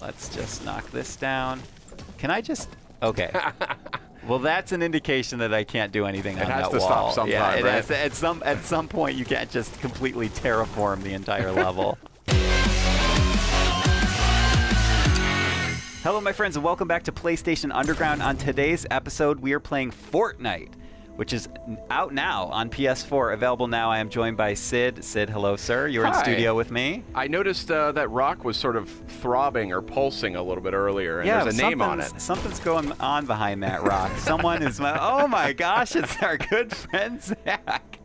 Let's just knock this down. Can I just... Okay. Well, that's an indication that I can't do anything on that wall. It has to stop sometime, yeah, it right? has, at some point, you can't just completely terraform the entire level. Hello, my friends, and welcome back to PlayStation Underground. On today's episode, we are playing Fortnite, which is out now on PS4, available now. I am joined by Sid. Sid, hello, sir. You're in studio with me. I noticed that rock was sort of throbbing or pulsing a little bit earlier, and there's a name on it. Something's going on behind that rock. Someone is... Oh, my gosh, it's our good friend, Zach.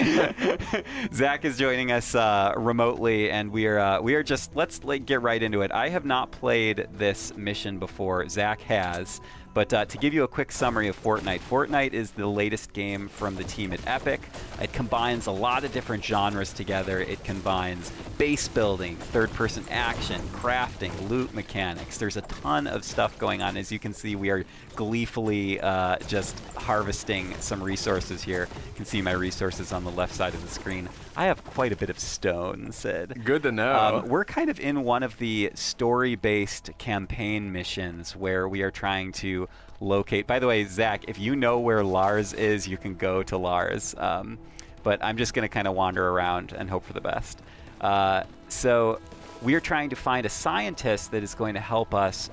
Zach is joining us remotely, and we are just... Let's get right into it. I have not played this mission before. Zach has. But to give you a quick summary of Fortnite, Fortnite is the latest game from the team at Epic. It combines a lot of different genres together. It combines base building, third-person action, crafting, loot mechanics. There's a ton of stuff going on. As you can see, we are gleefully just harvesting some resources here. You can see my resources on the left side of the screen. I have quite a bit of stone, Sid. Good to know. We're kind of in one of the story-based campaign missions where we are trying to locate... By the way, Zach, if you know where Lars is, you can go to Lars. But I'm just going to kind of wander around and hope for the best. So we are trying to find a scientist that is going to help us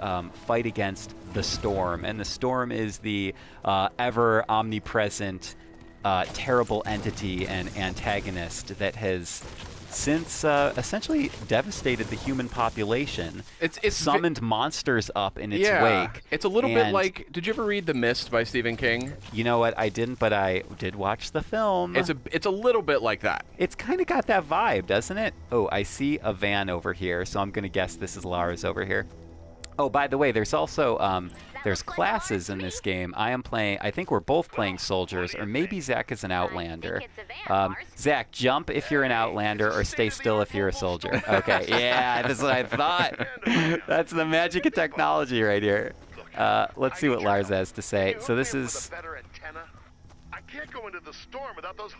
fight against the Storm. And the Storm is the ever omnipresent terrible entity and antagonist that has since essentially devastated the human population. It's summoned monsters up in its wake. It's a little bit like... Did you ever read The Mist by Stephen King? You know what? I didn't, but I did watch the film. It's a little bit like that. It's kind of got that vibe, doesn't it? Oh, I see a van over here, so I'm going to guess this is Lars over here. Oh, by the way, there's also there's classes in this game. I think we're both playing soldiers, or maybe Zach is an Outlander. Zach, jump if you're an Outlander, or stay still if you're a soldier. Okay, yeah, that's what I thought. That's the magic of technology right here. Let's see what Lars has to say. So this is...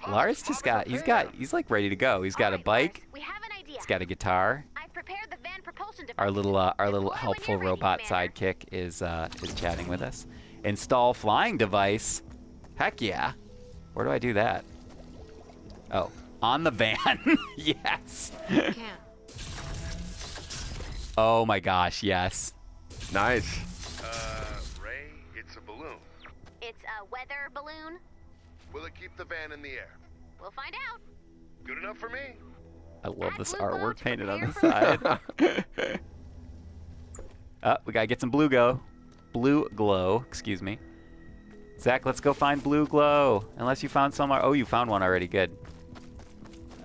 Lars just he's like ready to go. He's got a bike. He's got a guitar. Our little helpful robot sidekick is chatting with us. Install flying device. Heck yeah. Where do I do that? Oh, on the van. Yes. Oh my gosh, yes. Nice. Ray, it's a balloon. It's a weather balloon? Will it keep the van in the air? We'll find out. Good enough for me. I love this artwork painted on the side. We gotta get some blue glow, excuse me. Zach, let's go find blue glow. Unless you found some. Oh, you found one already. Good.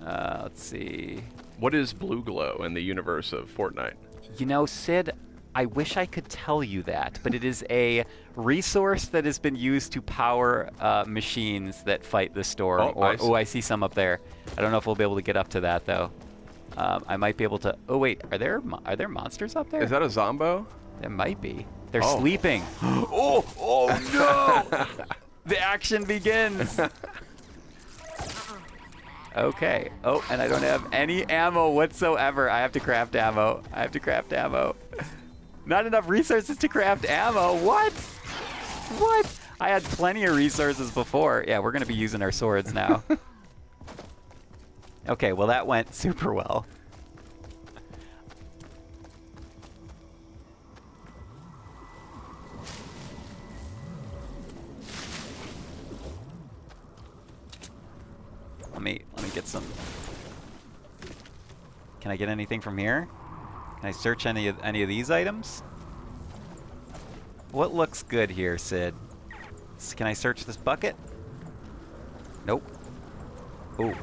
Let's see. What is blue glow in the universe of Fortnite? You know, Sid, I wish I could tell you that, but it is a resource that has been used to power machines that fight the Storm. Oh, I see some up there. I don't know if we'll be able to get up to that, though. I might be able to... Oh, wait. Are there monsters up there? Is that a Zombo? There might be. They're sleeping. Oh no! The action begins. Okay. Oh, and I don't have any ammo whatsoever. I have to craft ammo. Not enough resources to craft ammo. What? What? I had plenty of resources before. Yeah, we're going to be using our swords now. Okay, well, that went super well. Let me get some... Can I get anything from here? Can I search any of these items? What looks good here, Sid? Can I search this bucket? Nope. Ooh.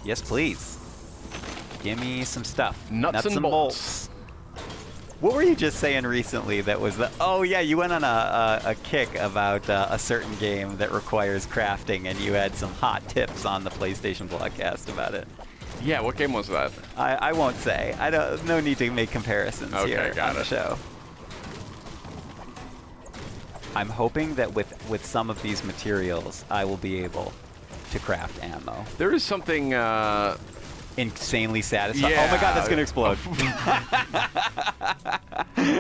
Yes, please. Give me some stuff. Nuts and bolts. What were you just saying recently that was the... Oh, yeah, you went on a kick about a certain game that requires crafting, and you had some hot tips on the PlayStation Blogcast about it. Yeah, what game was that? I won't say. No need to make comparisons here on the show. I'm hoping that with some of these materials, I will be able to craft ammo. There is something insanely satisfying. Yeah. Oh my god, that's gonna explode.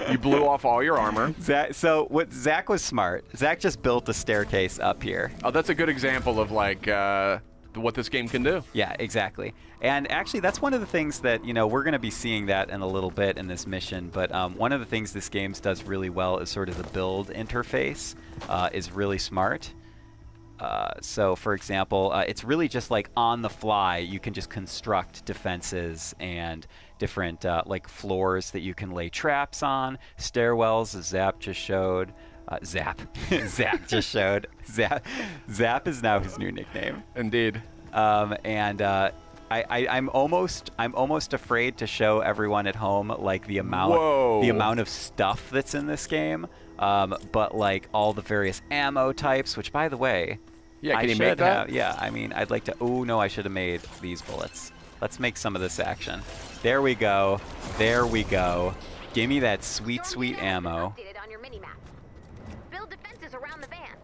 You blew off all your armor. Zach was smart. Zach just built a staircase up here. Oh, that's a good example of like what this game can do. Yeah, exactly. And actually, that's one of the things that, we're going to be seeing that in a little bit in this mission. But one of the things this game does really well is sort of the build interface is really smart. So, for example, it's really just like on the fly. You can just construct defenses and different like floors that you can lay traps on, stairwells, as Zap just showed. Zap just showed. Zap is now his new nickname. Indeed. I'm almost afraid to show everyone at home like the amount of stuff that's in this game. But like all the various ammo types, which by the way, yeah, can you make that? Yeah, I mean, I'd like to. Oh no, I should have made these bullets. Let's make some of this action. There we go. There we go. Give me that sweet, sweet ammo. On your mini-map. Build defenses around the van.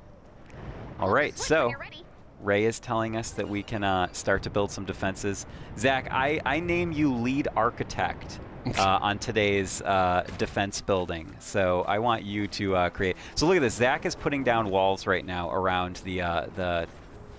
All right, Switch so when you're ready. Ray is telling us that we can start to build some defenses. Zach, I name you lead architect on today's defense building. So I want you to create. So look at this. Zach is putting down walls right now around the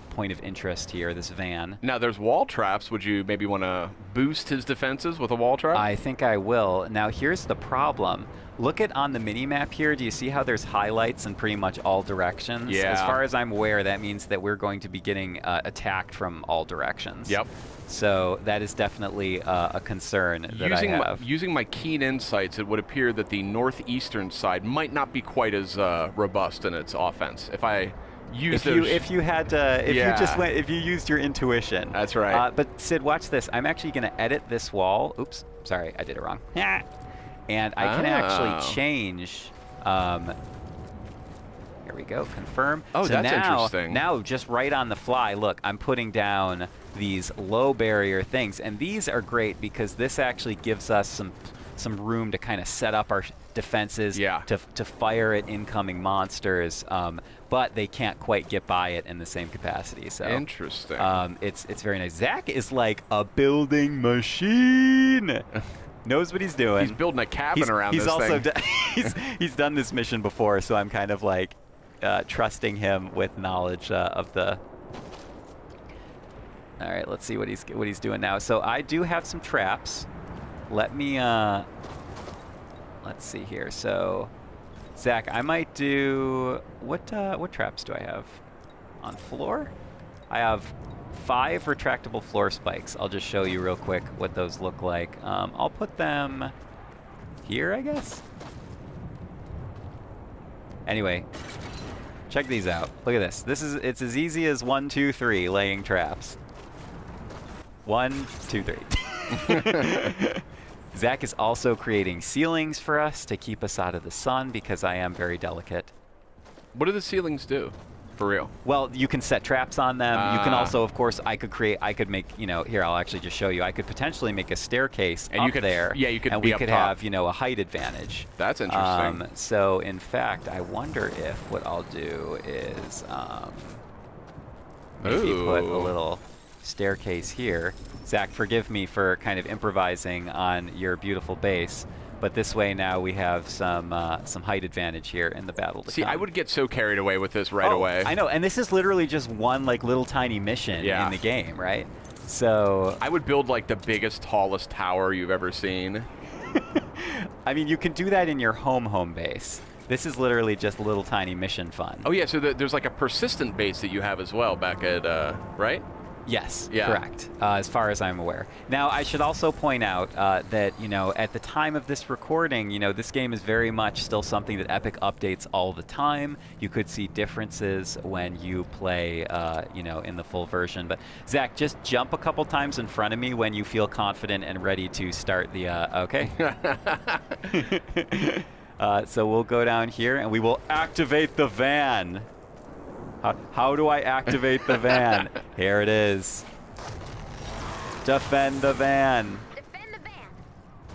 point of interest here, this van. Now there's wall traps. Would you maybe want to boost his defenses with a wall trap? I think I will. Now here's the problem. Look at on the mini-map here. Do you see how there's highlights in pretty much all directions? Yeah. As far as I'm aware, that means that we're going to be getting attacked from all directions. Yep. So that is definitely a concern that I have. Using my keen insights, it would appear that the northeastern side might not be quite as robust in its offense. If I use those... If you used your intuition. That's right. But Sid, watch this. I'm actually going to edit this wall. Oops, sorry, I did it wrong. And I can actually change. Here we go. Confirm. Oh, so that's now, interesting. Now, just right on the fly, look, I'm putting down these low barrier things, and these are great because this actually gives us some room to kind of set up our defenses. Yeah. To fire at incoming monsters. But they can't quite get by it in the same capacity. So interesting. It's very nice. Zach is like a building machine. Knows what he's doing. He's building a cabin around this thing. He's done this mission before, so I'm kind of like trusting him with knowledge of the. All right, let's see what he's doing now. So I do have some traps. Let me. Let's see here. So, Zach, I might do what traps do I have on floor? I have 5 retractable floor spikes. I'll just show you real quick what those look like. I'll put them here, I guess. Anyway, check these out. Look at this. It's as easy as 1, 2, 3 laying traps. 1, 2, 3. Zach is also creating ceilings for us to keep us out of the sun because I am very delicate. What do the ceilings do? For real? Well, you can set traps on them. You can also, of course, I could make, here, I'll actually just show you. I could potentially make a staircase and up you could, there. Yeah, you could and be we up could top. have, a height advantage. That's interesting. So, in fact, I wonder if what I'll do is maybe put a little staircase here. Zach, forgive me for kind of improvising on your beautiful base. But this way now we have some height advantage here in the battle to See, come. I would get so carried away with this right away. I know, and this is literally just one like little tiny mission in the game, right? So I would build like the biggest, tallest tower you've ever seen. I mean, you can do that in your home base. This is literally just little tiny mission fun. Oh yeah, so there's like a persistent base that you have as well back at right? Yes, yeah. Correct, as far as I'm aware. Now, I should also point out that, at the time of this recording, this game is very much still something that Epic updates all the time. You could see differences when you play, in the full version. But, Zach, just jump a couple times in front of me when you feel confident and ready to start the, okay? So we'll go down here, and we will activate the van. How do I activate the van? Here it is. Defend the van. Defend the van.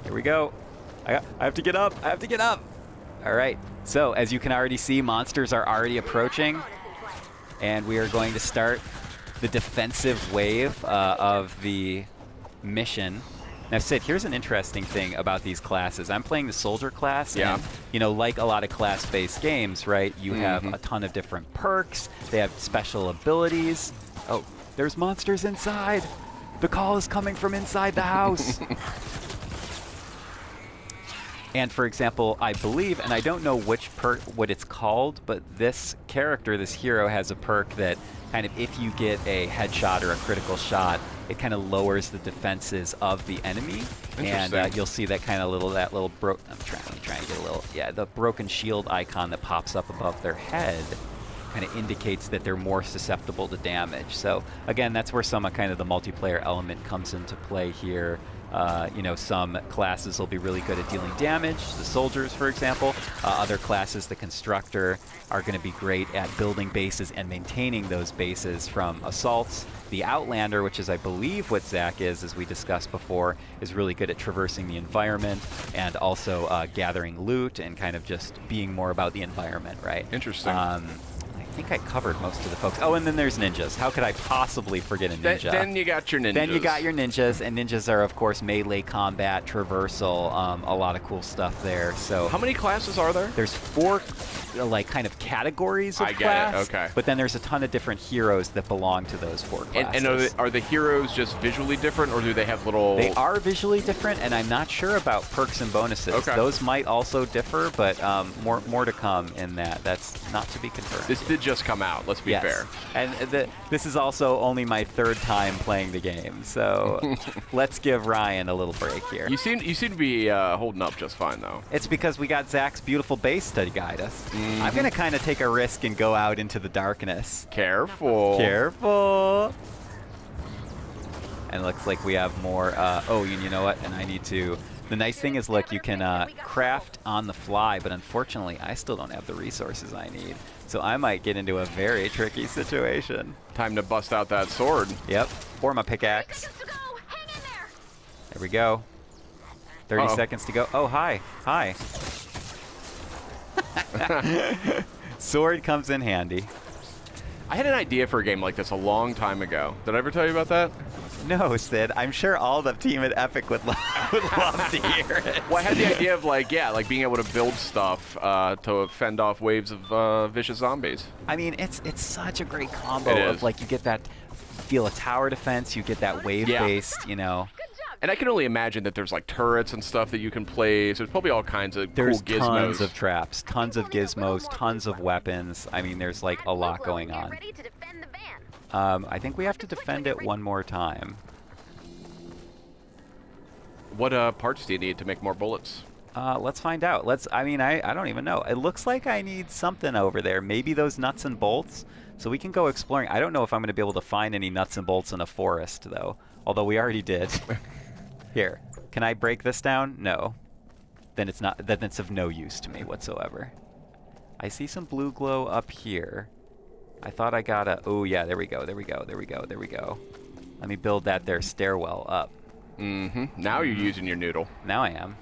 Here we go. I have to get up. I have to get up. All right. So as you can already see, monsters are already approaching, and we are going to start the defensive wave of the mission. Now, Sid, here's an interesting thing about these classes. I'm playing the soldier class, Yeah. and, you know, like a lot of class-based games, right, you have a ton of different perks. They have special abilities. Oh, there's monsters inside. The call is coming from inside the house. And for example, I believe, and I don't know which perk, what it's called, but this character, this hero, has a perk that kind of, if you get a headshot or a critical shot, it kind of lowers the defenses of the enemy. And you'll see that kind of little, I'm trying to get a little, yeah, the broken shield icon that pops up above their head kind of indicates that they're more susceptible to damage. So again, that's where some of kind of the multiplayer element comes into play here. You know, some classes will be really good at dealing damage, the soldiers, for example. Other classes, the constructor, are going to be great at building bases and maintaining those bases from assaults. The Outlander, which is, I believe, what Zach is, as we discussed before, is really good at traversing the environment and also gathering loot and kind of just being more about the environment, right? Interesting. I think I covered most of the folks. Oh, and then there's ninjas. How could I possibly forget a ninja? Then you got your ninjas. Then you got your ninjas, and ninjas are, of course, melee combat, traversal, a lot of cool stuff there. So how many classes are there? there's 4, like, kind of categories of I get class. it, okay. But then there's a ton of different heroes that belong to those 4 classes. And are the heroes just visually different, or do they have little... They are visually different, and I'm not sure about perks and bonuses. Okay. Those might also differ, but more to come in that. That's not to be confirmed. This did just come out, let's be fair. And this is also only my 3rd time playing the game, so let's give Ryan a little break here. You seem to be holding up just fine, though. It's because we got Zach's beautiful base to guide us. I'm going to kind of take a risk and go out into the darkness. Careful. Careful. And it looks like we have more. Oh, you know what? And I need to. The nice thing is, look, you can craft on the fly, but unfortunately, I still don't have the resources I need. So I might get into a very tricky situation. Time to bust out that sword. Yep. Or my pickaxe. There we go. 30 seconds to go. Oh, hi. Hi. Sword comes in handy. I had an idea for a game like this a long time ago. Did I ever tell you about that? No, Sid. I'm sure all the team at Epic would love to hear it. Well, I had the idea of, like being able to build stuff to fend off waves of vicious zombies. I mean, it's such a great combo It of, is. like, you get that feel of tower defense, you get that wave-based, you know. And I can only imagine that there's, like, turrets and stuff that you can place. There's probably all kinds of There's cool gizmos. tons of traps, tons of gizmos, tons of weapons. I mean, there's, like, a lot going on. I think we have to defend it one more time. What parts do you need to make more bullets? Let's find out. I mean, I don't even know. It looks like I need something over there. Maybe those nuts and bolts. So we can go exploring. I don't know if I'm going to be able to find any nuts and bolts in a forest, though. Although we already did. Here. Can I break this down? No. Then it's not. Then it's of no use to me whatsoever. I see some blue glow up here. I thought I got a... Oh, yeah. There we go. There we go. There we go. There we go. Let me build that there stairwell up. Mm-hmm. Now you're using your noodle. Now I am.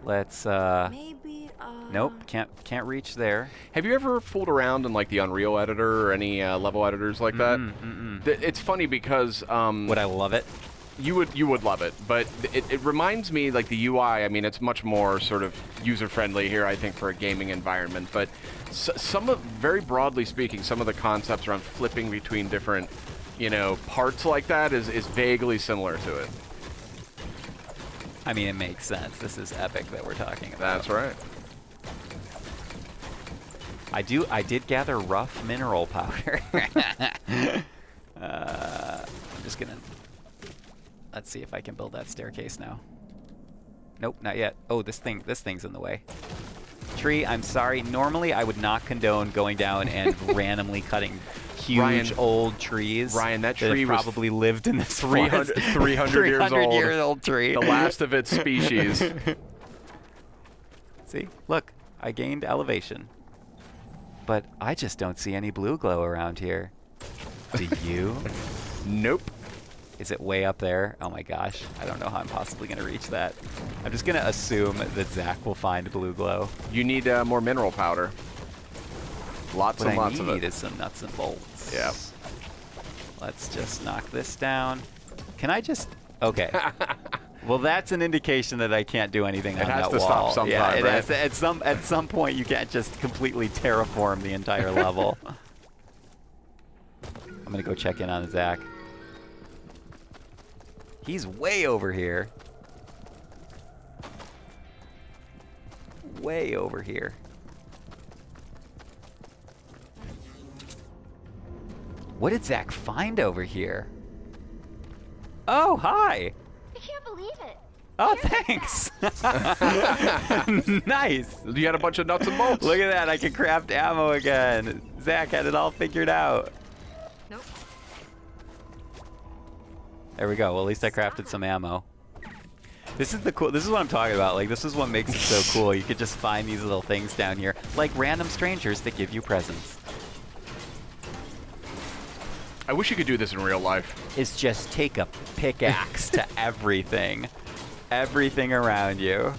Let's, Nope, can't reach there. Have you ever fooled around in, like, the Unreal editor or any level editors like that? It's funny because... Would I love it? You would love it, but it reminds me, like, the UI, I mean, it's much more sort of user-friendly here, I think, for a gaming environment, but very broadly speaking, some of the concepts around flipping between different, you know, parts like that is vaguely similar to it. I mean, it makes sense. This is Epic that we're talking about. That's right. I did gather rough mineral powder. I'm just gonna... Let's see if I can build that staircase now. Nope, not yet. Oh, this thing's in the way. Tree, I'm sorry. Normally, I would not condone going down and randomly cutting huge old trees. Ryan, that tree was probably lived in this 300 years old tree. The last of its species. See, look, I gained elevation, but I just don't see any blue glow around here. Do you? Nope. Is it way up there? Oh my gosh, I don't know how I'm possibly gonna reach that. I'm just gonna assume that Zach will find blue glow. You need more mineral powder. Lots and lots of it. What I need is some nuts and bolts. Yeah. Let's just knock this down. Can I just... Okay. Well, that's an indication that I can't do anything on that wall. It has to stop sometime, yeah, it right? has to, at some point, you can't just completely terraform the entire level. I'm going to go check in on Zach. He's way over here. Way over here. What did Zach find over here? Oh, hi. I can't believe it. Oh, Here's the thanks. Nice. You had a bunch of nuts and bolts. Look at that. I can craft ammo again. Zach had it all figured out. Nope. There we go. Well, at least I crafted some ammo. This is the cool. This is what I'm talking about. Like, this is what makes it so cool. You could just find these little things down here, like random strangers that give you presents. I wish you could do this in real life. Is just take a pickaxe to everything. Everything around you.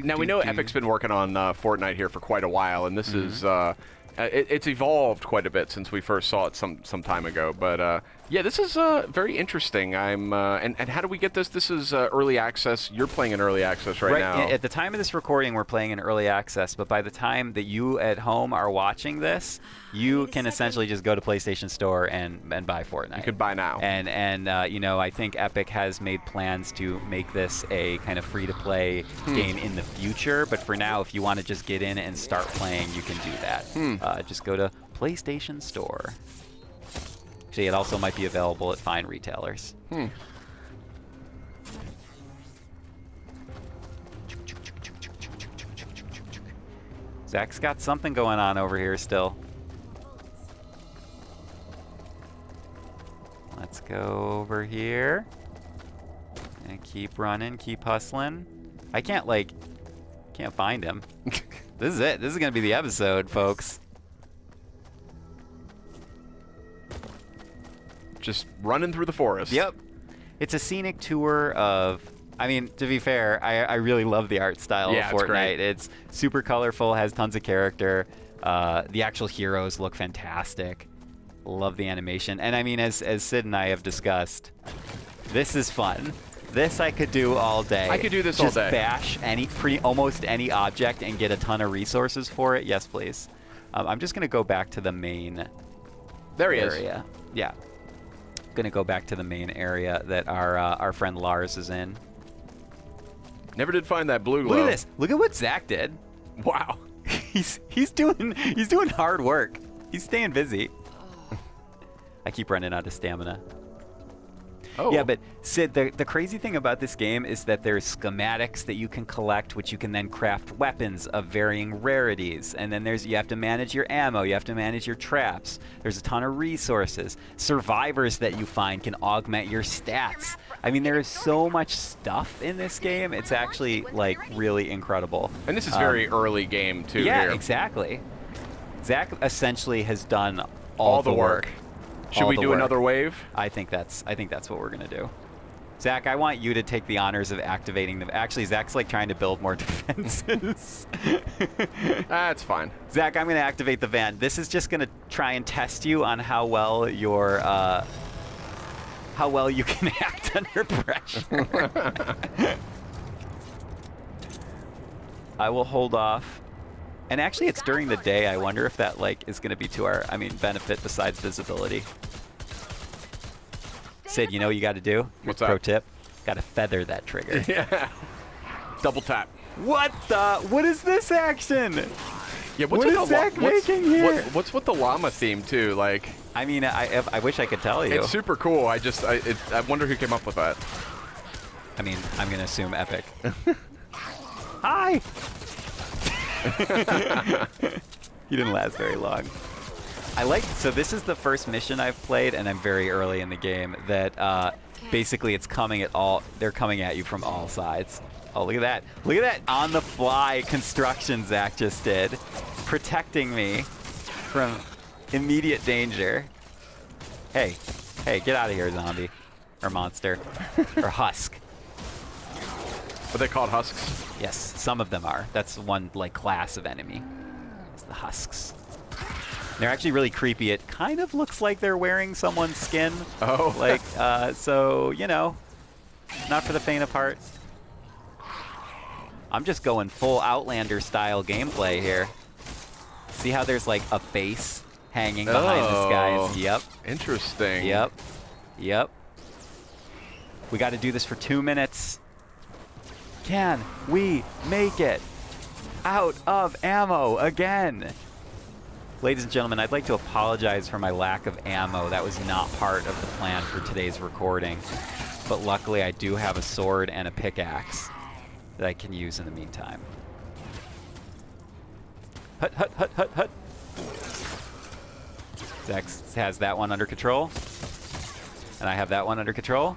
Now, we know Epic's been working on Fortnite here for quite a while, and this is... it's evolved quite a bit since we first saw it some time ago. But yeah, this is very interesting. And how do we get this? This is early access. You're playing in early access right now. At the time of this recording, we're playing in early access. But by the time that you at home are watching this, you can essentially just go to PlayStation Store and buy Fortnite. You could buy now. And you know, I think Epic has made plans to make this a kind of free-to-play game in the future. But for now, if you want to just get in and start playing, you can do that. Just go to PlayStation Store. See, it also might be available at fine retailers. Zach's got something going on over here still. Let's go over here. And keep running, keep hustling. I can't find him. This is it. This is going to be the episode, folks. Just running through the forest. Yep. It's a scenic tour of... I mean, to be fair, I really love the art style of Fortnite. Great. It's super colorful, has tons of character. The actual heroes look fantastic. Love the animation. And I mean, as Sid and I have discussed, this is fun. This I could do all day. I could do this all day. Just bash almost any object and get a ton of resources for it. Yes, please. I'm just going to go back to the main area. Yeah. Going to go back to the main area that our friend Lars is in. Never did find that blue glow. Look at this. Look at what Zach did. Wow. He's doing hard work. He's staying busy. I keep running out of stamina. Oh. Yeah, but Sid, the crazy thing about this game is that there's schematics that you can collect, which you can then craft weapons of varying rarities. And then you have to manage your ammo, you have to manage your traps. There's a ton of resources. Survivors that you find can augment your stats. I mean, there is so much stuff in this game. It's actually, like, really incredible. And this is very early game, too, yeah, here. exactly. Zach essentially has done all the work. Should we do another wave? I think that's what we're gonna do. Zach, I want you to take the honors of activating them. Actually, Zach's like trying to build more defenses. That's fine. Zach, I'm gonna activate the van. This is just gonna try and test you on how well you can act under pressure. I will hold off. And actually, it's during the day. I wonder if that is going to be to our, benefit besides visibility. Sid, you know what you got to do? What's that? Pro tip: got to feather that trigger. Yeah. Double tap. What is this action? Yeah. What is Zach making here? What's with the llama theme too? Like. I mean, I wish I could tell you. It's super cool. I wonder who came up with that. I mean, I'm going to assume Epic. Hi. He didn't last very long. So this is the first mission I've played, and I'm very early in the game, that basically they're coming at you from all sides. Oh, look at that. Look at that on-the-fly construction Zach just did, protecting me from immediate danger. Hey, get out of here, zombie. Or monster. Or husk. Are they called husks? Yes, some of them are. That's one class of enemy. It's the husks. They're actually really creepy. It kind of looks like they're wearing someone's skin. Oh. Like, so, you know, not for the faint of heart. I'm just going full Outlander style gameplay here. See how there's like a face hanging behind this guy's? Yep. Interesting. Yep. Yep. We got to do this for 2 minutes. Can we make it out of ammo again? Ladies and gentlemen, I'd like to apologize for my lack of ammo. That was not part of the plan for today's recording. But luckily, I do have a sword and a pickaxe that I can use in the meantime. Hut, hut, hut, hut, hut. Zach has that one under control. And I have that one under control.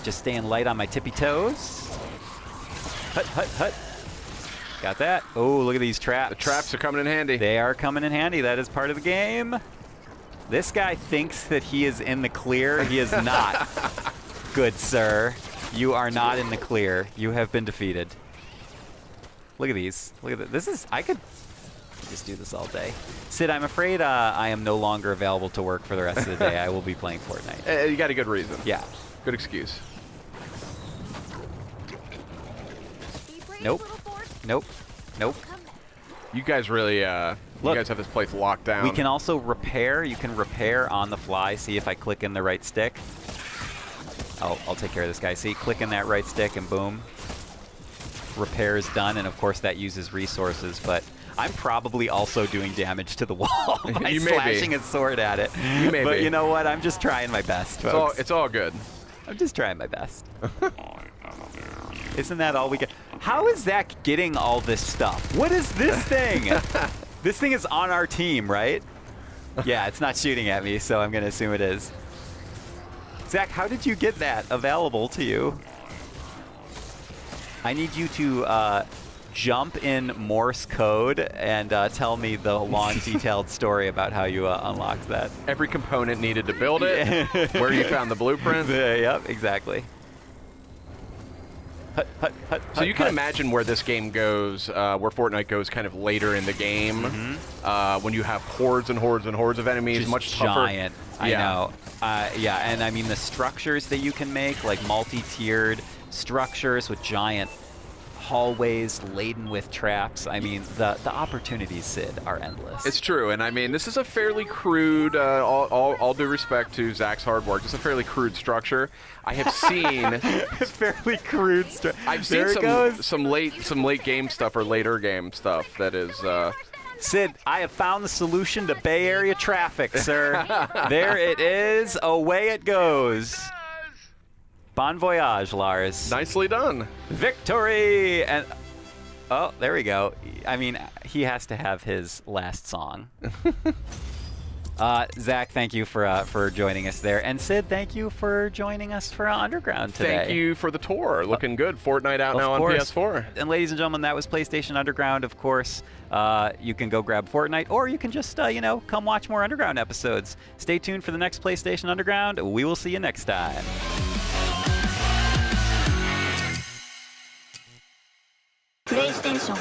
Just staying light on my tippy toes. Hut, hut, hut. Got that. Oh, look at these traps. The traps are coming in handy. They are coming in handy. That is part of the game. This guy thinks that he is in the clear. He is not. Good sir. You are not in the clear. You have been defeated. Look at these. Look at this. I could just do this all day. Sid, I'm afraid I am no longer available to work for the rest of the day. I will be playing Fortnite. You got a good reason. Yeah. Good excuse. Nope. Nope. Nope. You guys really, you guys have this place locked down. We can also repair. You can repair on the fly. See if I click in the right stick. I'll take care of this guy. See, click in that right stick and boom. Repair is done, and of course that uses resources, but I'm probably also doing damage to the wall by slashing a sword at it. You may but be. you know what? I'm just trying my best, folks. It's all good. I'm just trying my best. Isn't that all we get? How is Zach getting all this stuff? What is this thing? This thing is on our team, right? Yeah, it's not shooting at me, so I'm going to assume it is. Zach, how did you get that available to you? I need you to jump in Morse code and tell me the long, detailed story about how you unlocked that. Every component needed to build it, where you found the blueprint. Yep, exactly. Hut, hut, hut, So you can imagine where this game goes, where Fortnite goes kind of later in the game, when you have hordes and hordes and hordes of enemies, Just much tougher. giant. I know. Yeah, and I mean the structures that you can make, like multi-tiered structures with giant hallways laden with traps. I mean, the opportunities, Sid, are endless. It's true, and I mean, this is a fairly crude, all due respect to Zach's hard work, it's a fairly crude structure. I have seen fairly crude structure. I've seen some late game stuff or later game stuff that is. Sid, I have found the solution to Bay Area traffic, sir. There it is. Away it goes. Bon voyage, Lars. Nicely done. Victory! And oh, there we go. I mean, he has to have his last song. Zach, thank you for joining us there. And Sid, thank you for joining us for Underground today. Thank you for the tour. Looking good. Fortnite out now on PS4. And ladies and gentlemen, that was PlayStation Underground, of course. You can go grab Fortnite, or you can just, come watch more Underground episodes. Stay tuned for the next PlayStation Underground. We will see you next time. PlayStation